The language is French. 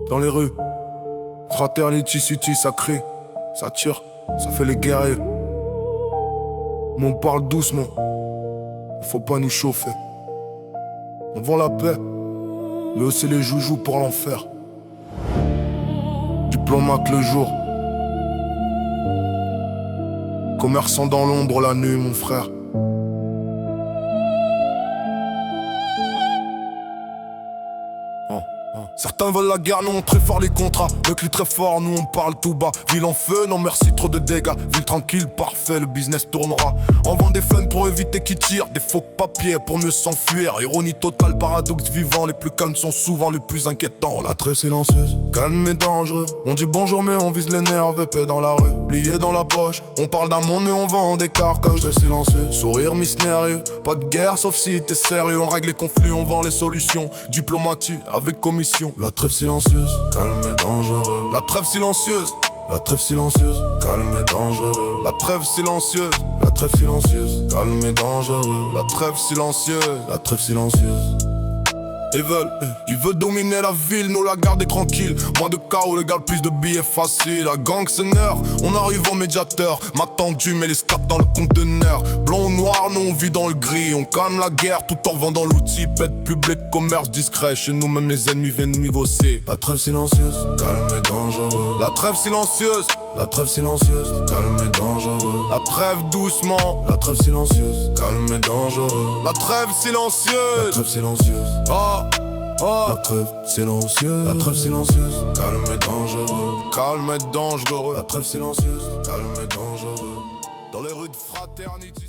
dans les rues. Fraternity City, ça crie, ça tire, ça fait les guerriers. Mais on parle doucement, faut pas nous chauffer. On vend la paix, mais aussi les joujoux pour l'enfer. Diplomate le jour, commerçant dans l'ombre la nuit, mon frère. Certains veulent la guerre, nous on très fort les contrats. Le cri très fort, nous on parle tout bas. Ville en feu, non merci, trop de dégâts. Ville tranquille, parfait, le business tournera. On vend des fun pour éviter qu'ils tirent. Des faux papiers pour mieux s'enfuir. Ironie totale, paradoxe vivant. Les plus calmes sont souvent les plus inquiétants. La trêve silencieuse, calme et dangereux. On dit bonjour mais on vise les nerfs, épais dans la rue. Liés dans la poche, on parle d'un monde mais on vend des carcages. Très silencieux, sourire mystérieux. Pas de guerre sauf si t'es sérieux. On règle les conflits, on vend les solutions. Diplomatie avec commission. La trêve silencieuse, calme et dangereux. La trêve silencieuse, la trêve silencieuse, calme et dangereux. La trêve silencieuse, la trêve silencieuse, calme et dangereux. La trêve silencieuse, la trêve silencieuse. Ils veulent dominer la ville, nous la garder tranquille. Moins de chaos, légal, plus de billets faciles. La gang s'énerve, on arrive au médiateur. M'a tendu, mais les stacks dans le conteneur. Blanc ou noir, nous on vit dans le gris. On calme la guerre tout en vendant l'outil. Pète public, commerce discret. Chez nous, même les ennemis viennent négocier. La trêve silencieuse, calme et dangereux. La trêve silencieuse, la trêve silencieuse, calme et dangereux. La trêve doucement, la trêve silencieuse, calme et dangereux. La trêve silencieuse, la trêve silencieuse. La trêve silencieuse, la trêve silencieuse, calme et dangereux, calme et dangereux. La trêve silencieuse, calme et dangereux. Dans les rues de Fraternity.